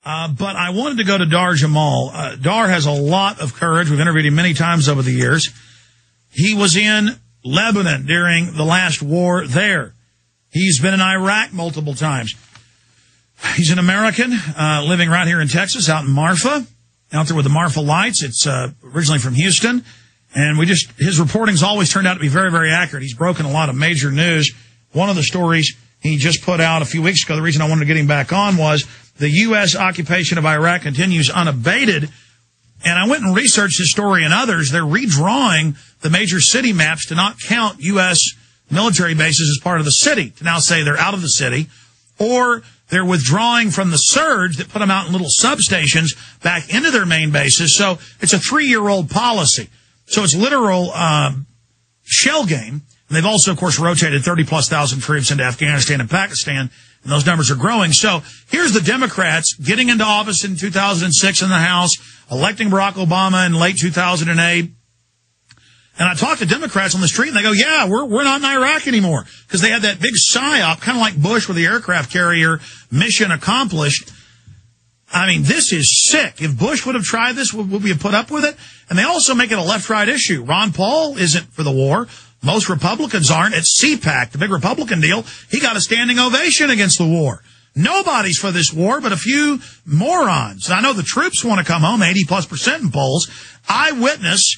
But I wanted to go to Dahr Jamail. Dahr has a lot of courage. We've interviewed him many times over the years. He was in Lebanon during the last war there. He's been in Iraq multiple times. He's an American living right here in Texas, out in Marfa, out there with the Marfa Lights. It's originally from Houston. And his reporting's always turned out to be very, very accurate. He's broken a lot of major news. One of the stories he just put out a few weeks ago, the reason I wanted to get him back on was the U.S. occupation of Iraq continues unabated. And I went and researched his story and others. They're redrawing the major city maps to not count U.S. military bases as part of the city, to now say they're out of the city, or they're withdrawing from the surge that put them out in little substations back into their main bases. So it's a 3-year-old policy. So it's literal shell game. And they've also, of course, rotated 30-plus thousand troops into Afghanistan and Pakistan, and those numbers are growing. So here's the Democrats getting into office in 2006 in the House, electing Barack Obama in late 2008. And I talked to Democrats on the street, and they go, yeah, we're not in Iraq anymore, because they had that big psyop, kind of like Bush with the aircraft carrier, mission accomplished. I mean, this is sick. If Bush would have tried this, would we have put up with it? And they also make it a left-right issue. Ron Paul isn't for the war. Most Republicans aren't. At CPAC, the big Republican deal, he got a standing ovation against the war. Nobody's for this war but a few morons. I know the troops want to come home, 80+% in polls. Eyewitness,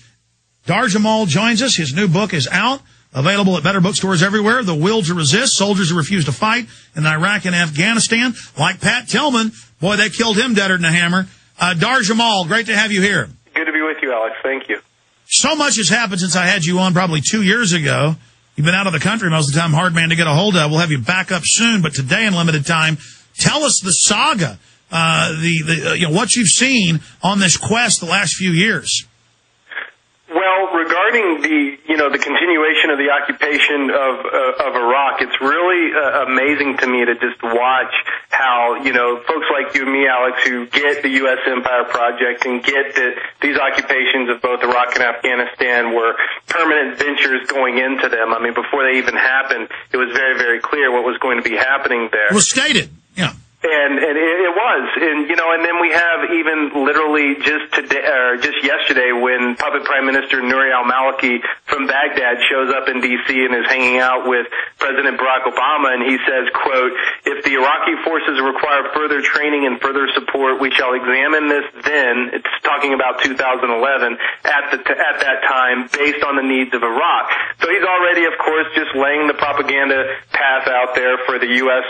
Dahr Jamail joins us. His new book is out, available at better bookstores everywhere. The Will to Resist, Soldiers Who Refuse to Fight in Iraq and Afghanistan. Like Pat Tillman, boy, they killed him deader than a hammer. Dahr Jamail, great to have you here. Good to be with you, Alex. Thank you. So much has happened since I had you on probably 2 years ago. You've been out of the country most of the time, hard man to get a hold of. We'll have you back up soon, but today in limited time, tell us the saga, what you've seen on this quest the last few years. Well, regarding the continuation of the occupation of Iraq, it's really amazing to me to just watch how, folks like you and me, Alex, who get the U.S. Empire Project and get that these occupations of both Iraq and Afghanistan were permanent ventures going into them. I mean, before they even happened, it was very, very clear what was going to be happening there. It was stated, yeah. And it was, and then we have even literally just today, or just yesterday, when Puppet Prime Minister Nouri al-Maliki from Baghdad shows up in D.C. and is hanging out with President Barack Obama, and he says, quote, "If the Iraqi forces require further training and further support, we shall examine this then," it's talking about 2011, at that time, based on the needs of Iraq. So he's already, of course, just laying the propaganda path out there for the U.S.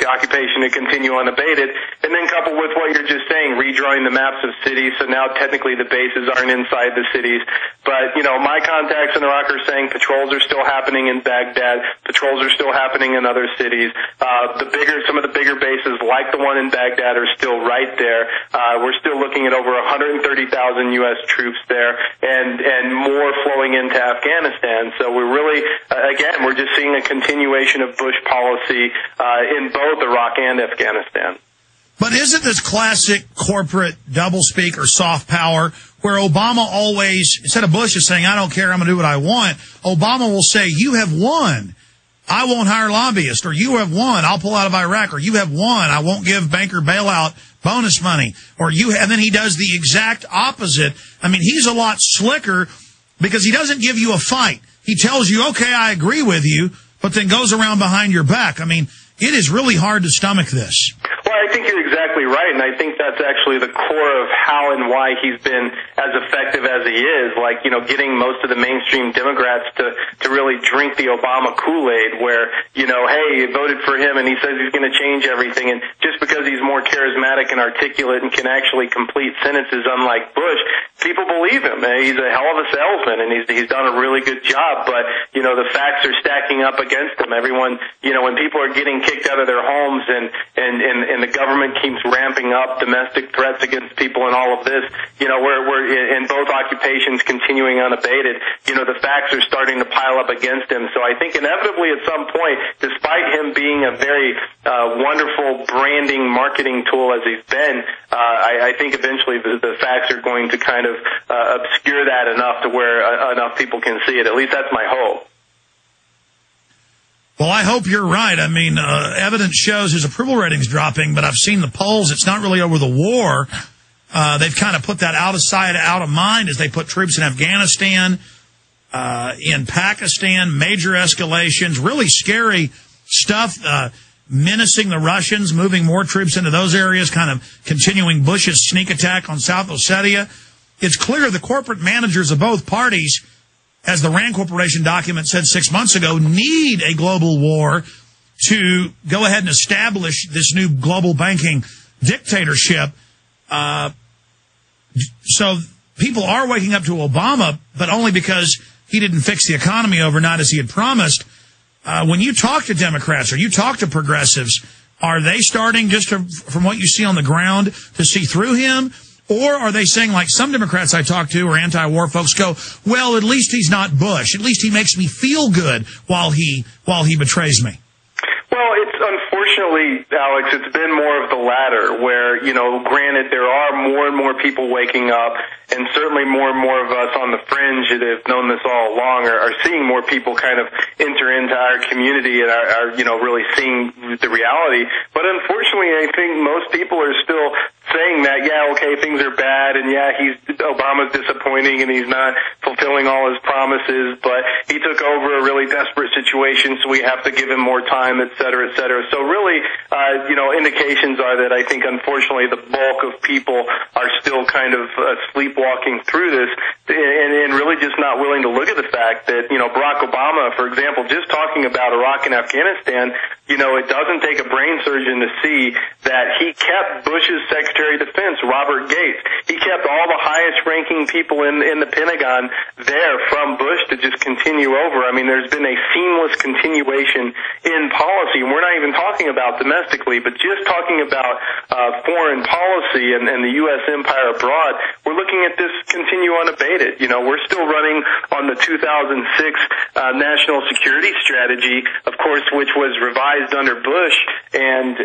Occupation to continue unabated, and then coupled with what you're just saying, redrawing the maps of cities, so now technically the bases aren't inside the cities. But, my contacts in Iraq are saying patrols are still happening in Baghdad, patrols are still happening in other cities. Some of the bigger bases, like the one in Baghdad, are still right there. We're still looking at over 130,000 U.S. troops there, and more flowing into Afghanistan. So we're really, again, we're just seeing a continuation of Bush policy in both Iraq and Afghanistan. But isn't this classic corporate doublespeak or soft power where Obama always, instead of Bush is saying, I don't care, I'm going to do what I want, Obama will say, you have won, I won't hire lobbyists, or you have won, I'll pull out of Iraq, or you have won, I won't give banker bailout bonus money, and then he does the exact opposite. I mean, he's a lot slicker because he doesn't give you a fight. He tells you, okay, I agree with you, but then goes around behind your back. I mean, it is really hard to stomach this. Well, I think you're exactly right, and I think that's actually the core of how and why he's been as effective as he is, getting most of the mainstream Democrats to really drink the Obama Kool-Aid where, hey, you voted for him and he says he's going to change everything, and just because he's more charismatic and articulate and can actually complete sentences unlike Bush, people believe him. He's a hell of a salesman, and he's done a really good job, but, the facts are stacking up against him. Everyone, when people are getting kicked out of their homes and the government keeps ramping up domestic threats against people and all of this, we're in both occupations continuing unabated, the facts are starting to pile up against him. So I think inevitably at some point, despite him being a very wonderful branding marketing tool as he's been, I think eventually the facts are going to kind of obscure that enough to where enough people can see it. At least that's my hope. Well, I hope you're right. I mean, evidence shows his approval rating's dropping, but I've seen the polls. It's not really over the war. They've kind of put that out of sight, out of mind as they put troops in Afghanistan, in Pakistan, major escalations, really scary stuff, menacing the Russians, moving more troops into those areas, kind of continuing Bush's sneak attack on South Ossetia. It's clear the corporate managers of both parties, as the RAND Corporation document said 6 months ago, need a global war to go ahead and establish this new global banking dictatorship. So people are waking up to Obama, but only because he didn't fix the economy overnight as he had promised. When you talk to Democrats or you talk to progressives, are they starting just to, from what you see on the ground, to see through him? Or are they saying, like some Democrats I talk to or anti-war folks go, well, at least he's not Bush. At least he makes me feel good while he betrays me. Well, it's unfortunately, Alex, it's been more of the latter where, granted, there are more and more people waking up, and certainly more and more of us on the fringe that have known this all along are seeing more people kind of enter into our community and are really seeing the reality. But unfortunately, I think most people are still saying that, yeah, okay, things are bad, and yeah, Obama's disappointing, and he's not fulfilling all his promises, but he took over a really desperate situation, so we have to give him more time, et cetera, et cetera. So really, indications are that I think, unfortunately, the bulk of people are still kind of sleepwalking through this and really just not willing to look at the fact that, Barack Obama, for example, just talking about Iraq and Afghanistan, it doesn't take a brain surgeon to see that he kept Bush's Secretary of Defense, Robert Gates. He kept all the highest-ranking people in the Pentagon there from Bush to just continue over. I mean, there's been a seamless continuation in policy. And we're not even talking about domestically, but just talking about foreign policy and the U.S. empire abroad, we're looking at this continue unabated. We're still running on the 2006 National Security Strategy, of course, which was revised under Bush, and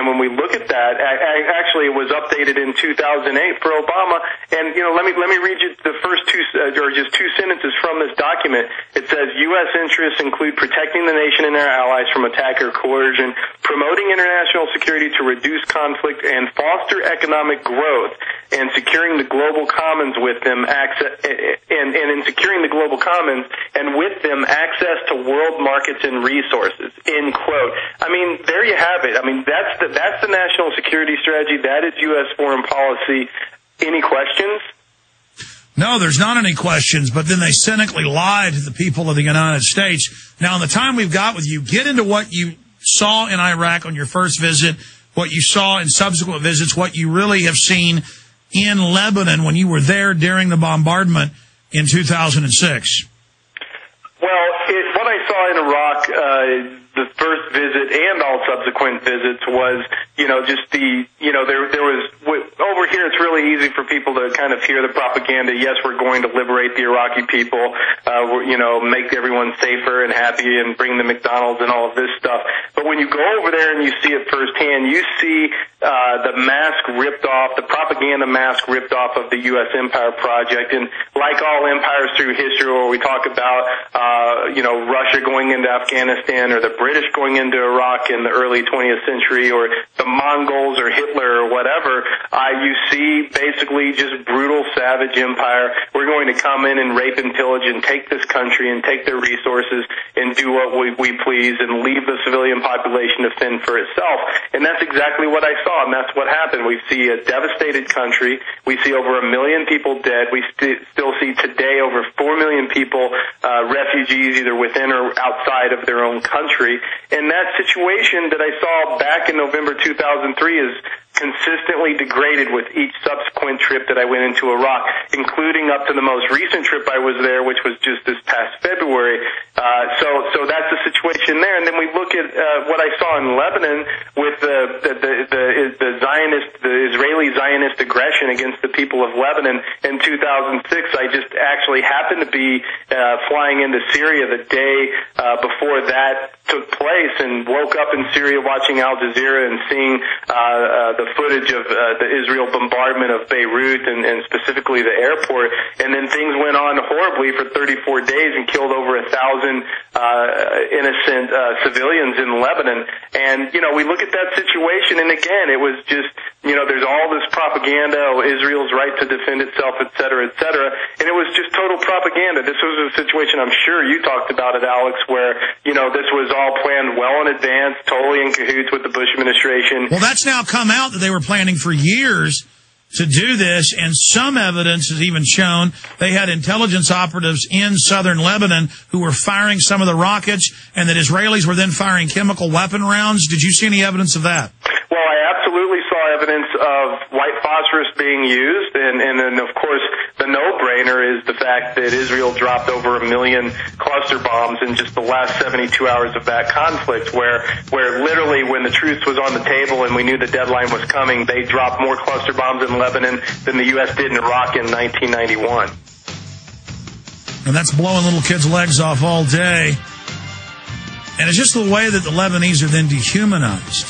when we look at that, actually it was updated in 2008 for Obama, and let me read you the first two sentences from this document. It says, U.S. interests include protecting the nation and their allies from attack or coercion, promoting international security to reduce conflict and foster economic growth, and securing the global commons with them and in securing the global commons and with them access to world markets and resources, end quote. I mean, there you have it. I mean, that's the national security strategy. That is U.S. foreign policy. Any questions? No, there's not any questions, but then they cynically lie to the people of the United States. Now, in the time we've got with you, get into what you saw in Iraq on your first visit, what you saw in subsequent visits, what you really have seen in Lebanon when you were there during the bombardment in 2006. Well, what I saw in Iraq, the first visit and all subsequent visits was, there was, over here it's really easy for people to kind of hear the propaganda. Yes, we're going to liberate the Iraqi people, make everyone safer and happy and bring the McDonald's and all of this stuff. But when you go over there and you see it firsthand, you see the mask ripped off, the propaganda mask ripped off of the U.S. Empire Project. And like all empires through history where we talk about, Russia going into Afghanistan or the British going into Iraq in the early 20th century or the Mongols or Hitler or whatever, you see basically just brutal, savage empire. We're going to come in and rape and pillage and take this country and take their resources and do what we please and leave the civilian population to fend for itself. And that's exactly what I saw, and that's what happened. We see a devastated country. We see over 1 million people dead. We still see today over 4 million people, refugees either within or outside of their own country. And that situation that I saw back in November 2003 is consistently degraded with each subsequent trip that I went into Iraq, including up to the most recent trip I was there, which was just this past February. So that's the situation there. And then we look at what I saw in Lebanon with the Israeli Zionist aggression against the people of Lebanon in 2006. I just actually happened to be flying into Syria the day before that took place and woke up in Syria watching Al Jazeera and seeing the footage of the Israel bombardment of Beirut and specifically the airport. And then things went on horribly for 34 days and killed over 1,000 innocent civilians in Lebanon. And, we look at that situation, and again, it was just, there's all this propaganda, Israel's right to defend itself, et cetera, and it was just total propaganda. This was a situation, I'm sure you talked about it, Alex, where, this was all planned well in advance, totally in cahoots with the Bush administration. Well, that's now come out that they were planning for years to do this, and some evidence has even shown they had intelligence operatives in southern Lebanon who were firing some of the rockets, and that Israelis were then firing chemical weapon rounds. Did you see any evidence of that? Well, I absolutely saw evidence of white phosphorus being used, and then, of course, the no-brainer is the fact that Israel dropped over 1 million cluster bombs in just the last 72 hours of that conflict, where literally when the truce was on the table and we knew the deadline was coming, they dropped more cluster bombs in Lebanon than the U.S. did in Iraq in 1991. And that's blowing little kids' legs off all day. And it's just the way that the Lebanese are then dehumanized.